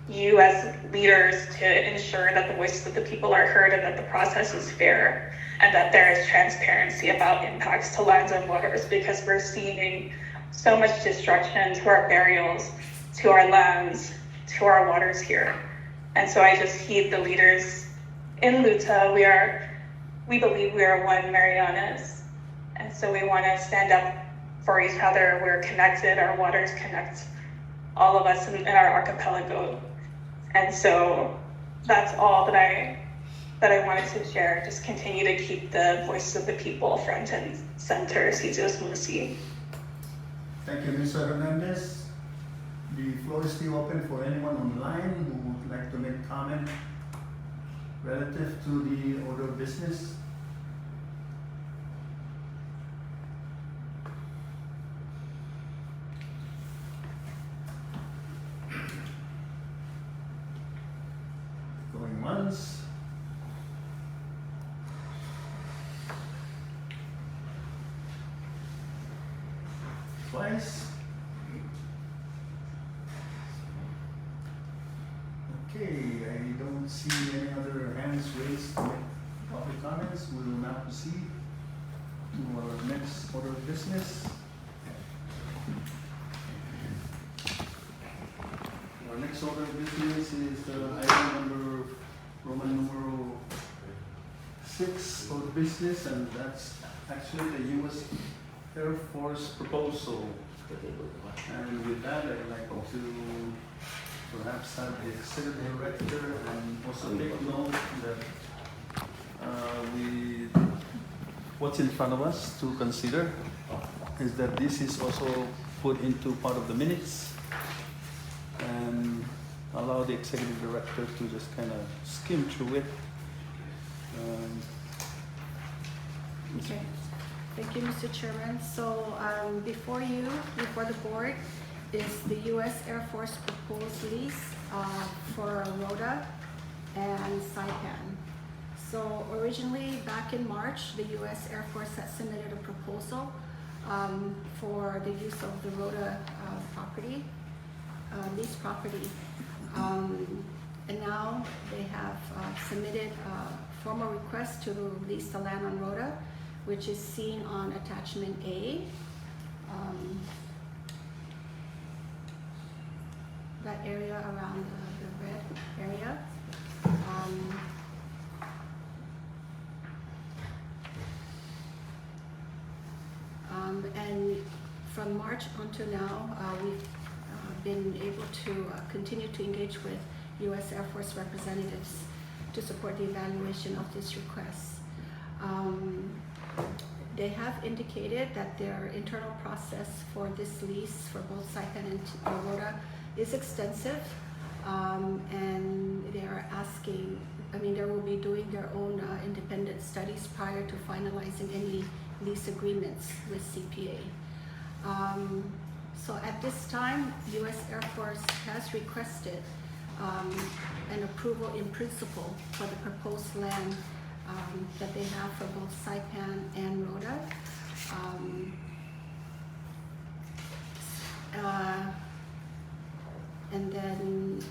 you as leaders to ensure that the voices of the people are heard and that the process is fair and that there is transparency about impacts to lands and waters, because we're seeing so much destruction to our burials, to our lands, to our waters here. And so I just heed the leaders in Luta. We believe we are one Marianas. And so we want to stand up for each other. We're connected, our waters connect all of us in our archipelago. And so that's all that I wanted to share. Just continue to keep the voices of the people front and center. Cesar Mossi. Thank you, Mr. Hernandez. The floor is still open for anyone online who would like to make comment relative to the order of business. Going once. Twice. Okay, I don't see any other hands raised to make public comments. We will now proceed to our next order of business. Our next order of business is item Roman number 6 of the business, and that's actually the U.S. Air Force proposal And with that, I'd like to perhaps have the executive director and also take note that what's in front of us to consider is that this is also put into part of the minutes and allow the executive director to just kind of skim through it. Okay, thank you, Mr. Chairman. So before the board, is the U.S. Air Force proposed lease for Rota and Saipan. So originally, back in March, the U.S. Air Force had submitted a proposal for the use of the Rota property, lease property. And now they have submitted a formal request to lease the land on Rota, which is seen on attachment A. That area around the red area. And from March until now, we've been able to continue to engage with U.S. Air Force representatives to support the evaluation of this request. They have indicated that their internal process for this lease for both Saipan and Rota is extensive, and they are asking, they will be doing their own independent studies prior to finalizing any lease agreements with CPA. So at this time, U.S. Air Force has requested an approval in principle for the proposed land that they have for both Saipan and Rota. And then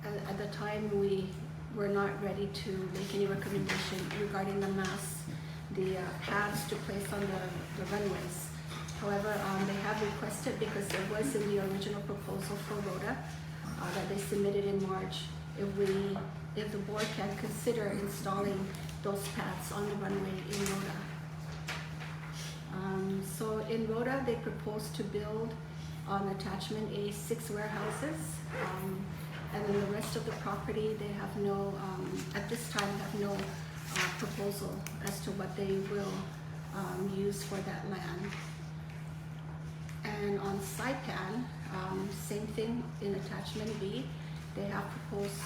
at the time we were not ready to make any recommendation regarding the mass, the paths to place on the runways. However, they have requested, because it was in the original proposal for Rota that they submitted in March, if the board can consider installing those paths on the runway in Rota. So in Rota, they propose to build on attachment A 6 warehouses, and then the rest of the property, they have no, at this time, have no proposal as to what they will use for that land. And on Saipan, same thing in attachment B, they have proposed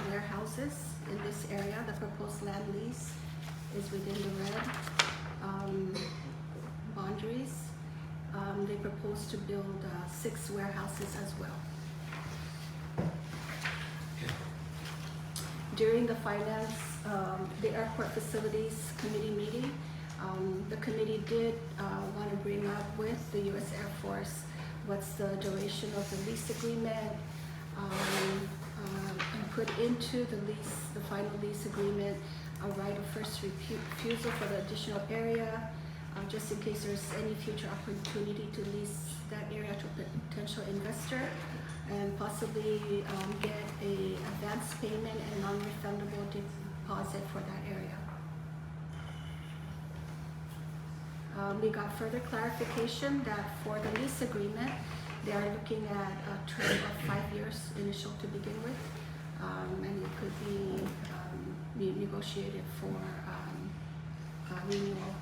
warehouses in this area. The proposed land lease is within the red boundaries. They propose to build 6 warehouses as well. During the finance, the airport facilities committee meeting, the committee did want to bring up with the U.S. Air Force what's the duration of the lease agreement, and put into the lease, the final lease agreement, a right of first refusal for the additional area, just in case there's any future opportunity to lease that area to a potential investor, and possibly get a advance payment and non-refundable deposit for that area. We got further clarification that for the lease agreement, they are looking at a term of 5 years initial to begin with, and it could be negotiated for renewal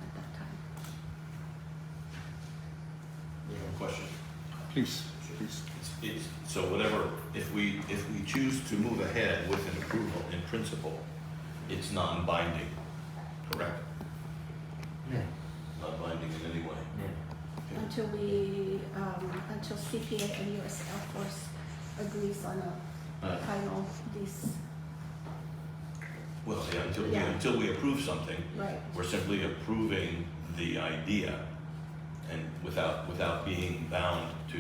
at that time. Question. Please. So whatever, if we choose to move ahead with an approval in principle, it's non-binding, correct? Yeah. Not binding in any way. Yeah. Until CPA and U.S. Air Force agrees on a final lease. Well, yeah, Yeah. until we approve something, Right. we're simply approving the idea, and without being bound to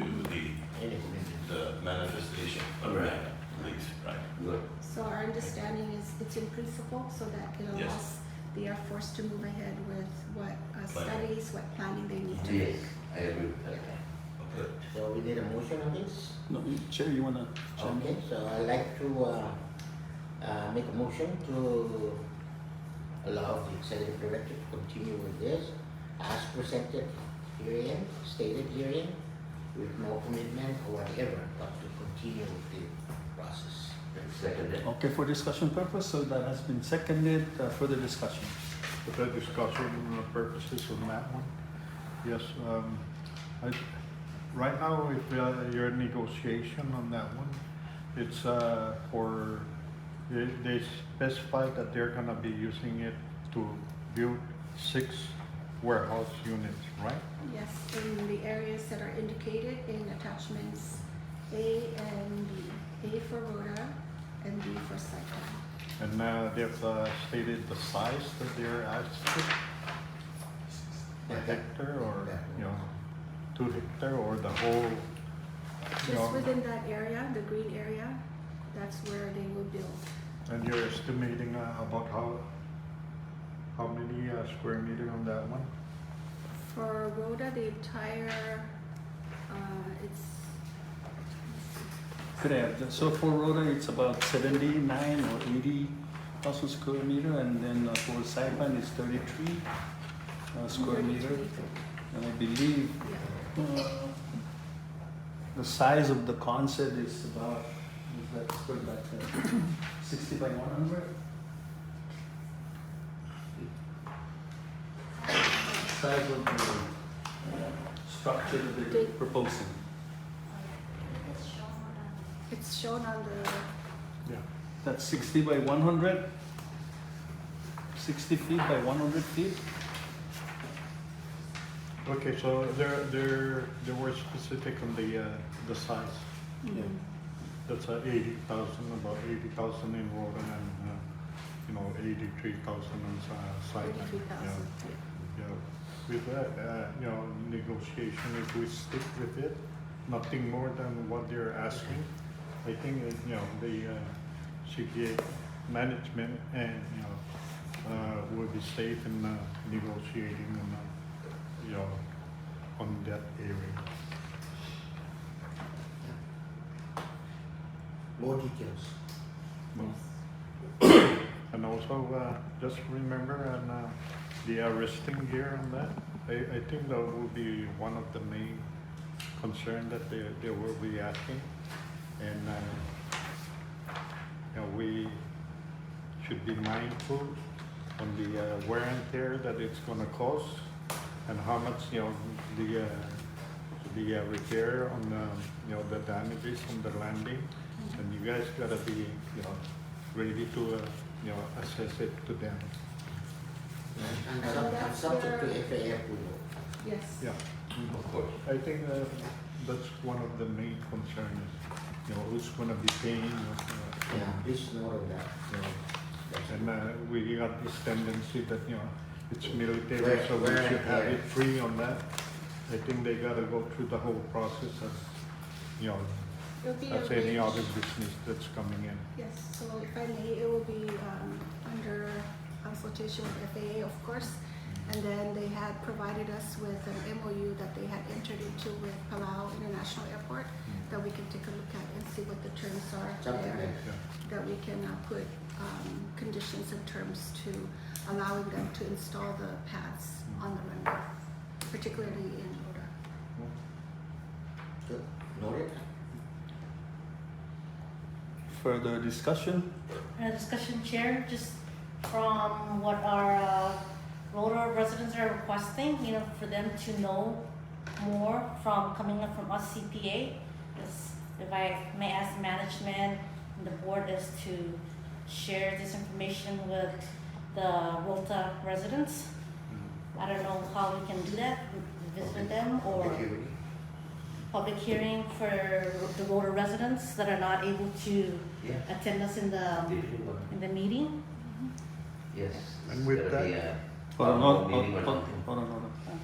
the manifestation of Right. that lease, right? Good. So our understanding is it's in principle, so that it allows Yes. the Air Force to move ahead with what Planning. studies, what planning they need to Yes, make. I agree with that. Okay. So we need a motion on this? No, Chair, you wanna chime in? Okay, so I'd like to make a motion to allow the executive director to continue with this as presented herein, stated herein, with no commitment or whatever, but to continue with the process. Seconded. Okay, for discussion purpose, so that has been seconded. Further discussion. For the discussion purposes on that one, yes, right now, if your negotiation on that one, it's they specify that they're gonna be using it to build 6 warehouse units, right? Yes, in the areas that are indicated in attachments A and B. A for Rota and B for Saipan. And they've stated the size that they're asking, a hectare or, 2 hectare or the whole, Just within that area, the green area, that's where they will build. and you're estimating about how many square meter on that one? For Rota, the entire, it's, Could I have, so for Rota, it's about 79 or 80,000 square meter, and then for Saipan, it's 33 square meter. And I believe the size of the concept is about, let's go back there, 60 by 100. Size of the structure that they're proposing. it's shown on the, Yeah. That's 60 by 100, 60 feet by 100 feet. Okay, so they were specific on the size. mhm. That's 80,000, about 80,000 in Rota and 83,000 on site. 33,000, Yeah. With that, negotiation, if we stick with it, nothing more than what they're asking, I think the CPA management and will be safe in negotiating and on that area. More details. And also, just remember the resting gear on that. I think that will be one of the main concern that they will be asking, and we should be mindful on the wear and tear that it's going to cost, and how much the repair on the damages on the landing, and you guys gotta be ready to assess it to them. And So that's subject to where- FAA approval. yes. Yeah, Of course. I think that's one of the main concerns. Who's gonna be paying? Yeah, please note of that. And we got this tendency that it's military, Wear- so we wear and should have tear. it free on that. I think they gotta go through the whole process as It'll be as any other arranged. business that's coming in. Yes, so if I may, it will be under consultation with FAA, of course. And then they had provided us with an MOU that they had entered into with Palau International Airport that we can take a look at and see what the terms are Something there. like That we can put conditions and terms to allowing them to install the pads on the runway, particularly in Rota. Good. Noted. Further discussion? Discussion chair, just from what our Rota residents are requesting, for them to know more from coming up from us CPA. If I may ask management and the board is to share this information with the Rota residents. I don't know how we can do that, visit them or public hearing for the Rota residents that are not able to attend us in the meeting. Yes. And with it's gotta that- be a Hold on, town hall meeting or hold something. on.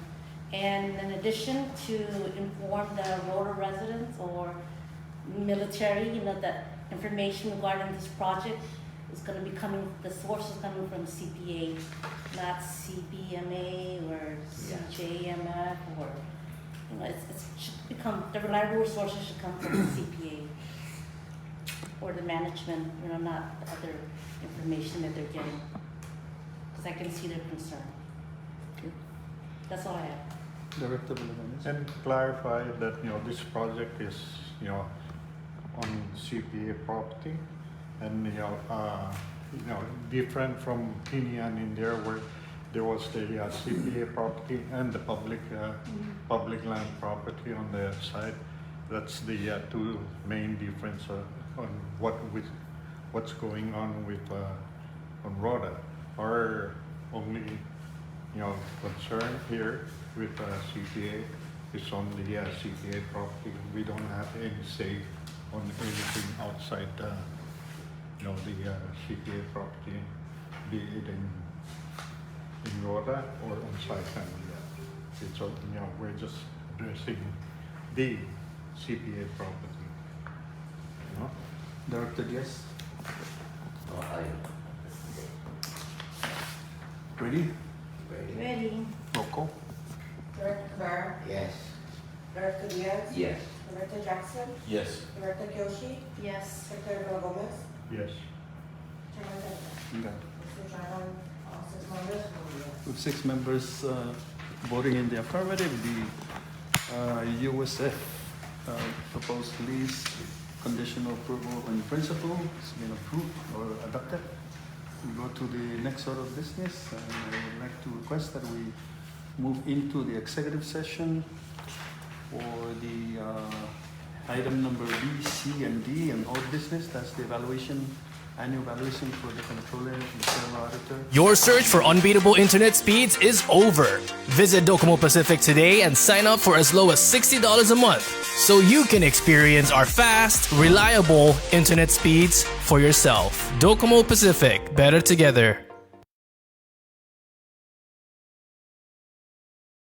And in addition to inform the Rota residents or military, that information regarding this project is gonna be coming, the source is coming from CPA, not CBMA or CJMF or, it should become, the reliable resources should come from the CPA or the management, not the other information that they're getting. Because I can see their concern. That's all I have. Director Villanueva. And clarify that, this project is, on CPA property and, different from Pinian in there where there was the CPA property and the public land property on the side. That's the two main difference on what's going on with on Rota. Our only concern here with CPA is on the CPA property. We don't have any say on anything outside the CPA property, be it in Rota or on Saipan. It's we're just addressing the CPA property. Director Diaz. Oh, aye. Ready? Ready? Roll call. Director Guevara, Yes. Director Diaz, Yes. Director Jackson, Yes. Director Kyoshi, Yes. Secretary Gomez, Yes. Chairman Saipan. Okay. Mr. Chairman, all 6 members voted yes. With 6 members voting in the affirmative, the USF proposed lease conditional approval in principle has been approved or adopted. We go to the next order of business, and I would like to request that we move into the executive session for the item number B, C, and D, and old business. That's the annual evaluation for the controller and general auditor. Your search for unbeatable internet speeds is over. Visit Docomo Pacific today and sign up for as low as $60 a month so you can experience our fast, reliable internet speeds for yourself. Docomo Pacific, better together.